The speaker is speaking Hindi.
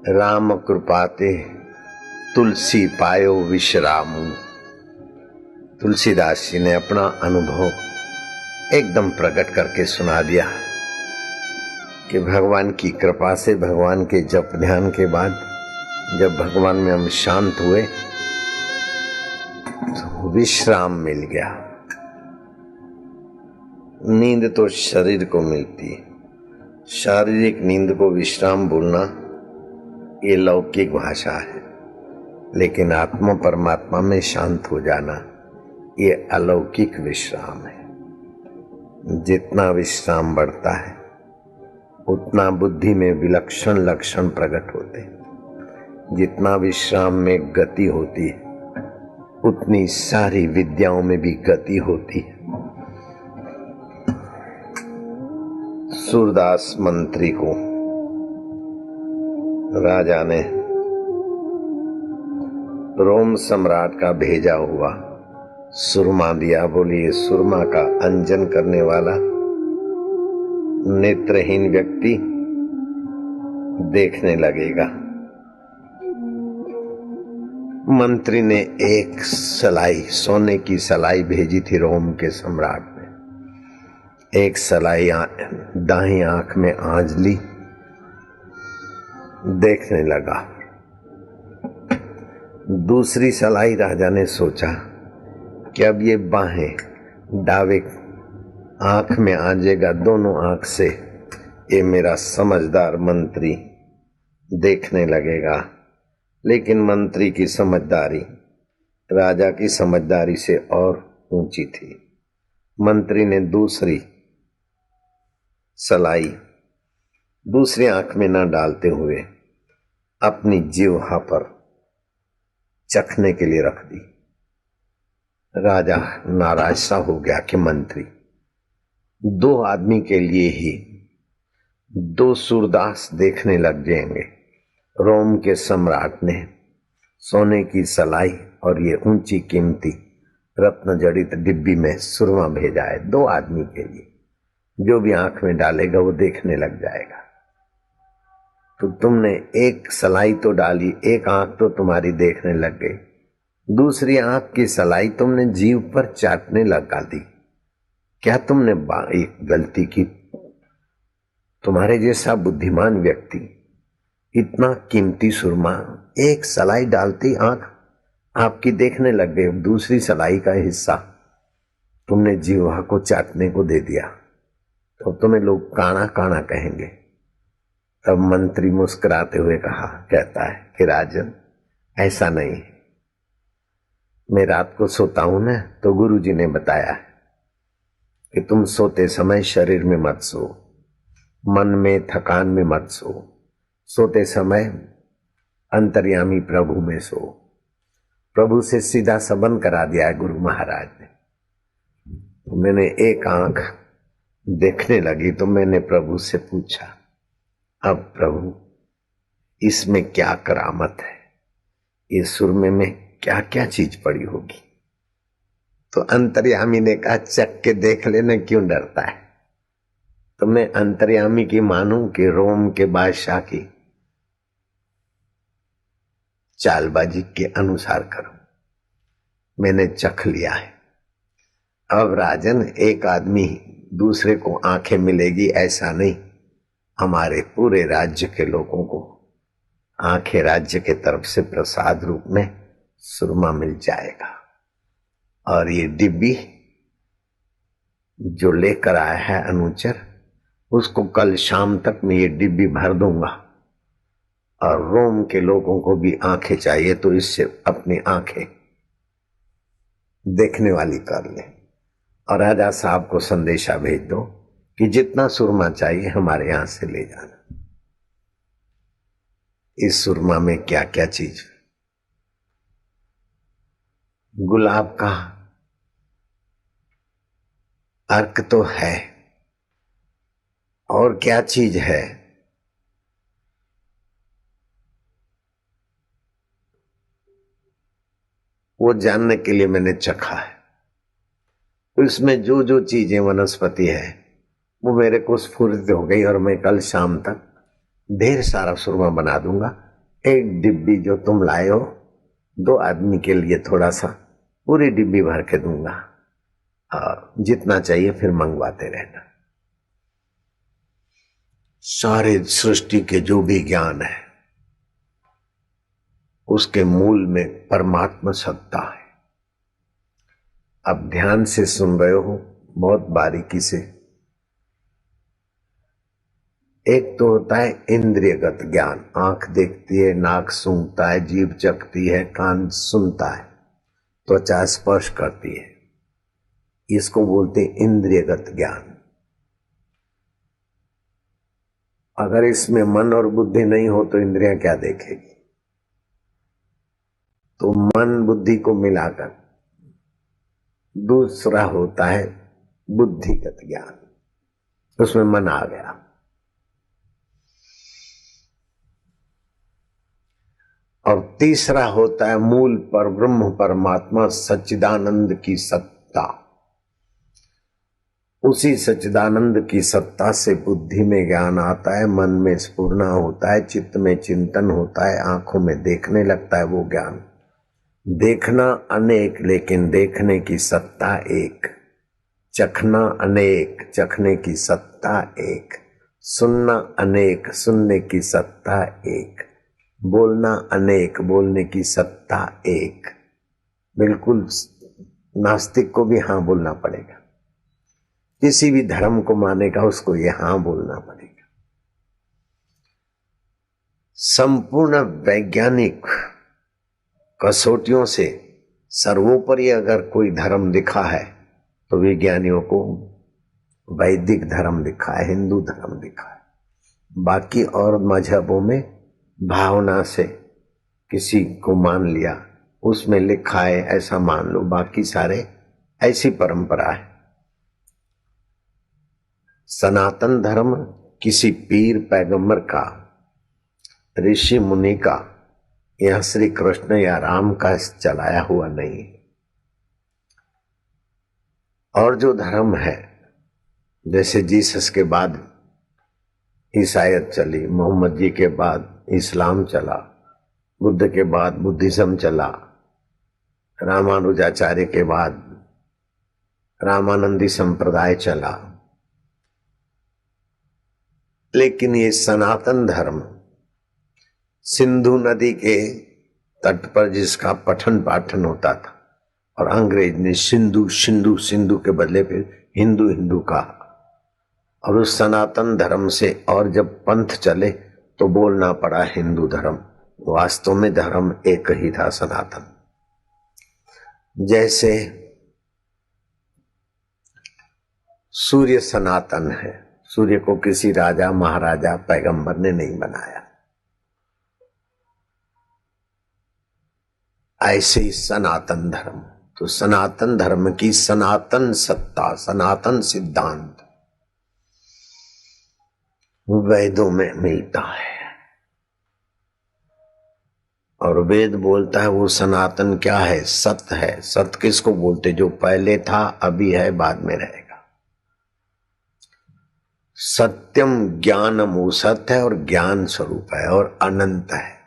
राम कृपाते तुलसी पायो विश्रामु। तुलसीदास जी ने अपना अनुभव एकदम प्रकट करके सुना दिया कि भगवान की कृपा से, भगवान के जप ध्यान के बाद जब भगवान में हम शांत हुए तो विश्राम मिल गया। नींद तो शरीर को मिलती है, शारीरिक नींद को विश्राम बोलना ये लौकिक भाषा है, लेकिन आत्मा परमात्मा में शांत हो जाना ये अलौकिक विश्राम है। जितना विश्राम बढ़ता है उतना बुद्धि में विलक्षण लक्षण प्रकट होते हैं। जितना विश्राम में गति होती है उतनी सारी विद्याओं में भी गति होती है। सूरदास मंत्री को राजा ने रोम सम्राट का भेजा हुआ सुरमा दिया। बोलिए, सुरमा का अंजन करने वाला नेत्रहीन व्यक्ति देखने लगेगा। मंत्री ने एक सलाई, सोने की सलाई भेजी थी रोम के सम्राट ने। एक सलाई दाहिनी आंख में आंज ली, देखने लगा। दूसरी सलाई राजा ने सोचा कि अब ये बाहें डावे आंख में आंजेगा, दोनों आंख से ये मेरा समझदार मंत्री देखने लगेगा। लेकिन मंत्री की समझदारी राजा की समझदारी से और ऊंची थी। मंत्री ने दूसरी सलाई दूसरी आंख में न डालते हुए अपनी जिह्वा पर चखने के लिए रख दी। राजा नाराज सा हो गया कि मंत्री, दो आदमी के लिए ही दो सूरदास देखने लग जाएंगे। रोम के सम्राट ने सोने की सलाई और ये ऊंची कीमती रत्न जड़ित डिब्बी में सुरमा भेजा है दो आदमी के लिए। जो भी आंख में डालेगा वो देखने लग जाएगा। तो तुमने एक सलाई तो डाली, एक आंख तो तुम्हारी देखने लग गई, दूसरी आंख की सलाई तुमने जीभ पर चाटने लगा दी। क्या तुमने एक गलती की? तुम्हारे जैसा बुद्धिमान व्यक्ति इतना कीमती सुरमा एक सलाई डालती आंख आपकी देखने लग गई, दूसरी सलाई का हिस्सा तुमने जीवा को चाटने को दे दिया, तो तुम्हें लोग काना काना कहेंगे। तब मंत्री मुस्कुराते हुए कहता है कि राजन, ऐसा नहीं है। मैं रात को सोता हूं ना, तो गुरुजी ने बताया है कि तुम सोते समय शरीर में मत सो, मन में थकान में मत सो, सोते समय अंतर्यामी प्रभु में सो। प्रभु से सीधा संबंध करा दिया है गुरु महाराज ने। तो मैंने एक आंख देखने लगी तो मैंने प्रभु से पूछा, अब प्रभु इसमें क्या करामत है, इस सुरमे में क्या क्या चीज पड़ी होगी? तो अंतर्यामी ने कहा, चक के देख लेना, क्यों डरता है? तो मैं अंतर्यामी की मानूं कि रोम के बादशाह की चालबाजी के अनुसार करूं? मैंने चख लिया है। अब राजन, एक आदमी दूसरे को आंखें मिलेगी ऐसा नहीं, हमारे पूरे राज्य के लोगों को आंखें राज्य के तरफ से प्रसाद रूप में सुरमा मिल जाएगा। और ये डिब्बी जो लेकर आया है अनुचर, उसको कल शाम तक मैं ये डिब्बी भर दूंगा। और रोम के लोगों को भी आंखें चाहिए, तो इससे अपनी आंखें देखने वाली कर ले। और राजा साहब को संदेशा भेज दो कि जितना सुरमा चाहिए हमारे यहां से ले जाना। इस सुरमा में क्या क्या चीज? गुलाब का अर्क तो है, और क्या चीज है? वो जानने के लिए मैंने चखा है। इसमें जो जो चीजें वनस्पति है वो मेरे को स्फूर्त हो गई, और मैं कल शाम तक ढेर सारा सुरमा बना दूंगा। एक डिब्बी जो तुम लाए हो 2 आदमी के लिए थोड़ा सा पूरी डिब्बी भर के दूंगा और जितना चाहिए फिर मंगवाते रहना। सारे सृष्टि के जो भी ज्ञान है उसके मूल में परमात्मा सत्ता है। अब ध्यान से सुन रहे हो, बहुत बारीकी से। एक तो होता है इंद्रियगत ज्ञान, आंख देखती है, नाक सूंघता है, जीभ चखती है, कान सुनता है, त्वचा स्पर्श करती है, इसको बोलते हैं इंद्रियगत ज्ञान। अगर इसमें मन और बुद्धि नहीं हो तो इंद्रियां क्या देखेगी? तो मन बुद्धि को मिलाकर दूसरा होता है बुद्धिगत ज्ञान, उसमें मन आ गया। और तीसरा होता है मूल पर ब्रह्म परमात्मा सच्चिदानंद की सत्ता। उसी सच्चिदानंद की सत्ता से बुद्धि में ज्ञान आता है, मन में स्फुरना होता है, चित्त में चिंतन होता है, आंखों में देखने लगता है वो ज्ञान। देखना अनेक लेकिन देखने की सत्ता एक, चखना अनेक चखने की सत्ता एक, सुनना अनेक सुनने की सत्ता एक, बोलना अनेक बोलने की सत्ता एक। बिल्कुल नास्तिक को भी हाँ बोलना पड़ेगा, किसी भी धर्म को मानेगा उसको ये हाँ बोलना पड़ेगा। संपूर्ण वैज्ञानिक कसौटियों से सर्वोपरि अगर कोई धर्म दिखा है तो विज्ञानियों को वैदिक धर्म दिखा है, हिंदू धर्म दिखा है। बाकी और मजहबों में भावना से किसी को मान लिया, उसमें लिखा है ऐसा मान लो, बाकी सारे ऐसी परंपरा है। सनातन धर्म किसी पीर पैगंबर का, ऋषि मुनि का या श्री कृष्ण या राम का चलाया हुआ नहीं। और जो धर्म है, जैसे जीसस के बाद ईसाईयत चली, मोहम्मद जी के बाद इस्लाम चला, बुद्ध के बाद बुद्धिज्म चला, रामानुजाचार्य के बाद रामानंदी संप्रदाय चला, लेकिन ये सनातन धर्म सिंधु नदी के तट पर जिसका पठन पाठन होता था और अंग्रेज ने सिंधु सिंधु सिंधु के बदले फिर हिंदू हिंदू कहा, और उस सनातन धर्म से और जब पंथ चले तो बोलना पड़ा हिंदू धर्म। वास्तव में धर्म एक ही था, सनातन। जैसे सूर्य सनातन है, सूर्य को किसी राजा महाराजा पैगंबर ने नहीं बनाया, ऐसे ही सनातन धर्म। तो सनातन धर्म की सनातन सत्ता, सनातन सिद्धांत वेदों में मिलता है। और वेद बोलता है वो सनातन क्या है? सत्य है। सत्य किसको बोलते? जो पहले था, अभी है, बाद में रहेगा। सत्यम ज्ञानम, वो सत्य है और ज्ञान स्वरूप है और अनंत है।